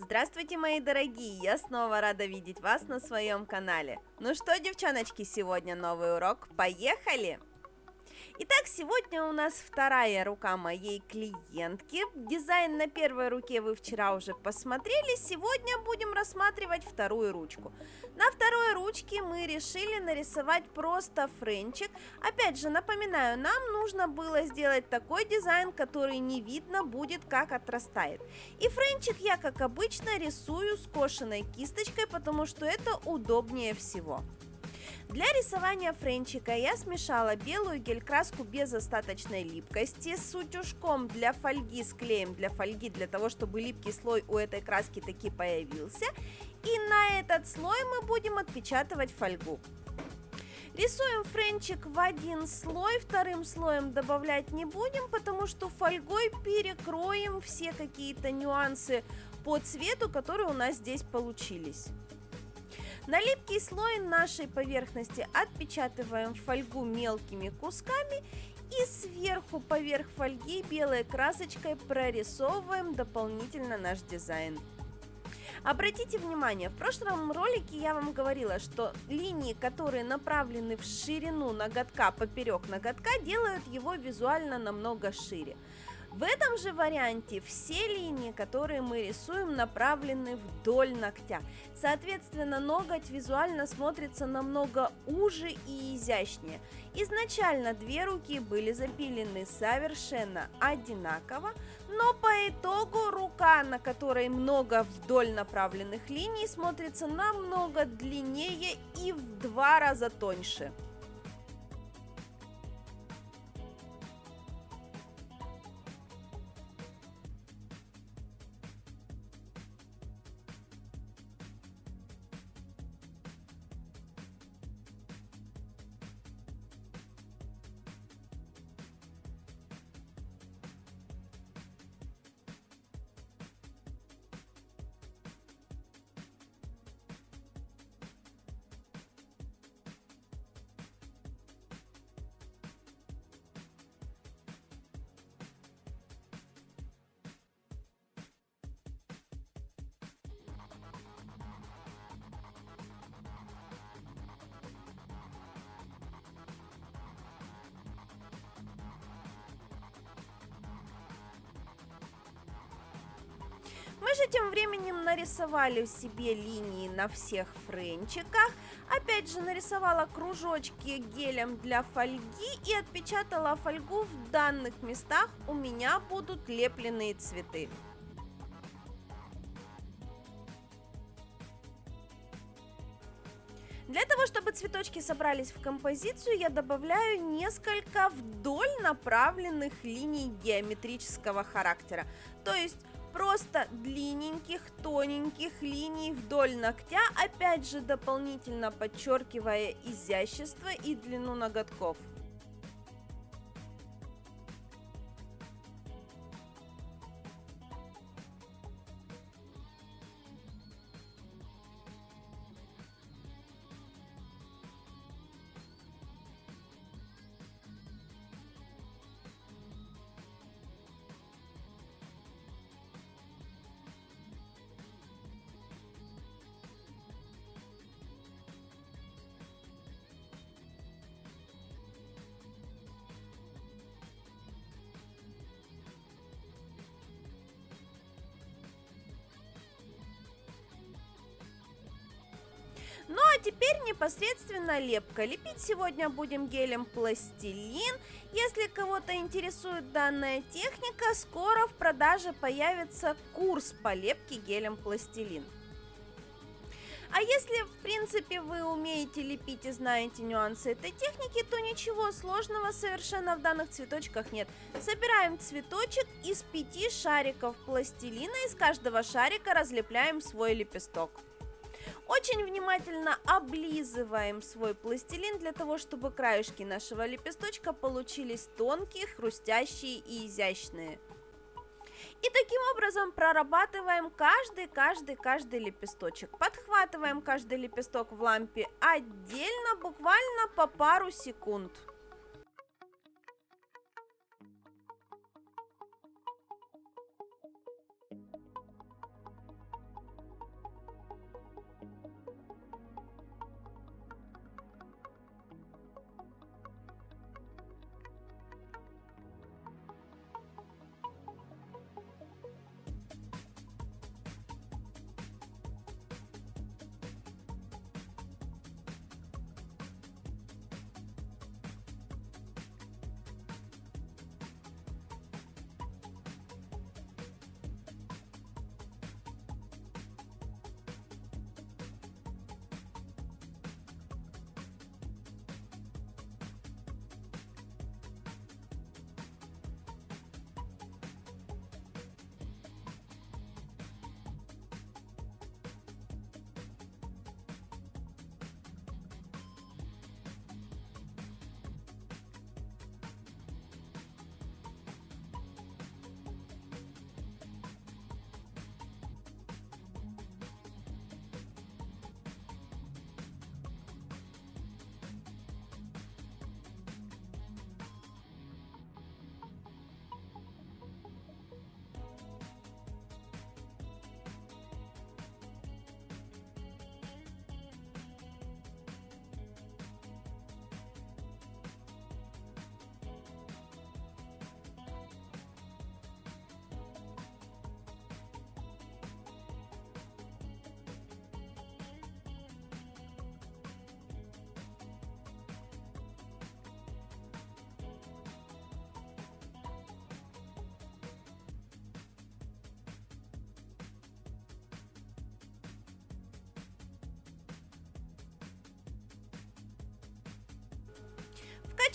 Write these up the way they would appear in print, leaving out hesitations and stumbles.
Здравствуйте, мои дорогие! Я снова рада видеть вас на своем канале. Ну что, девчоночки, сегодня новый урок. Поехали! Итак, сегодня у нас вторая рука моей клиентки. Дизайн на первой руке вы вчера уже посмотрели. Сегодня будем рассматривать вторую ручку. На второй ручке мы решили нарисовать просто френчик. Опять же, напоминаю, нам нужно было сделать такой дизайн, который не видно будет, как отрастает. И френчик я, как обычно, рисую скошенной кисточкой, потому что это удобнее всего. Для рисования френчика я смешала белую гель-краску без остаточной липкости с утюжком для фольги, с клеем для фольги, для того, чтобы липкий слой у этой краски таки появился. И на этот слой мы будем отпечатывать фольгу. Рисуем френчик в один слой, вторым слоем добавлять не будем, потому что фольгой перекроем все какие-то нюансы по цвету, которые у нас здесь получились. На липкий слой нашей поверхности отпечатываем фольгу мелкими кусками и сверху поверх фольги белой красочкой прорисовываем дополнительно наш дизайн. Обратите внимание, в прошлом ролике я вам говорила, что линии, которые направлены в ширину ноготка, поперек ноготка, делают его визуально намного шире. В этом же варианте все линии, которые мы рисуем, направлены вдоль ногтя. Соответственно, ноготь визуально смотрится намного уже и изящнее. Изначально две руки были запилены совершенно одинаково, но по итогу рука, на которой много вдоль направленных линий, смотрится намного длиннее и в 2 раза тоньше. Мы же тем временем нарисовали себе линии на всех френчиках. Опять же нарисовала кружочки гелем для фольги и отпечатала фольгу в данных местах. У меня будут лепленные цветы. Для того, чтобы цветочки собрались в композицию, я добавляю несколько вдоль направленных линий геометрического характера. То есть просто длинненьких, тоненьких линий вдоль ногтя, опять же дополнительно подчеркивая изящество и длину ноготков. Ну а теперь непосредственно лепка. Лепить сегодня будем гелем пластилин. Если кого-то интересует данная техника, скоро в продаже появится курс по лепке гелем пластилин. А если, в принципе, вы умеете лепить и знаете нюансы этой техники, то ничего сложного совершенно в данных цветочках нет. Собираем цветочек из 5 шариков пластилина, из каждого шарика разлепляем свой лепесток. Очень внимательно облизываем свой пластилин для того, чтобы краешки нашего лепесточка получились тонкие, хрустящие и изящные. И таким образом прорабатываем каждый лепесточек. Подхватываем каждый лепесток в лампе отдельно, буквально по пару секунд.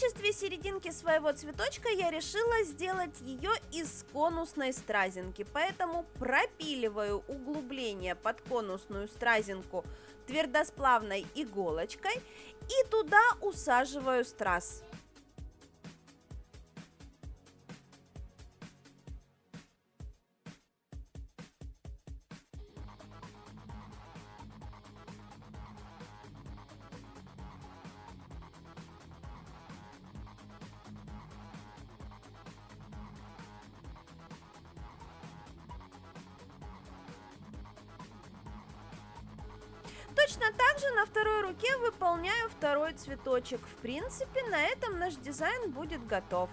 качестве серединки своего цветочка я решила сделать ее из конусной стразинки, поэтому пропиливаю углубление под конусную стразинку твердосплавной иголочкой и туда усаживаю страз. Точно так же на второй руке выполняю второй цветочек. В принципе, на этом наш дизайн будет готов.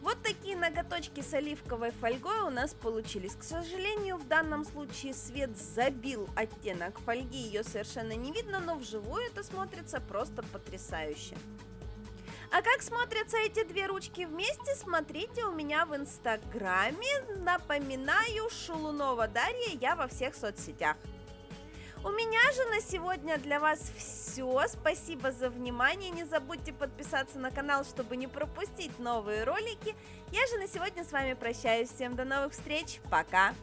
Вот такие ноготочки с оливковой фольгой у нас получились. К сожалению, в данном случае свет забил оттенок фольги, ее совершенно не видно, но вживую это смотрится просто потрясающе. А как смотрятся эти две ручки вместе, смотрите у меня в инстаграме. Напоминаю, Шулунова Дарья, я во всех соцсетях. У меня же на сегодня для вас все. Спасибо за внимание. Не забудьте подписаться на канал, чтобы не пропустить новые ролики. Я же на сегодня с вами прощаюсь. Всем до новых встреч. Пока!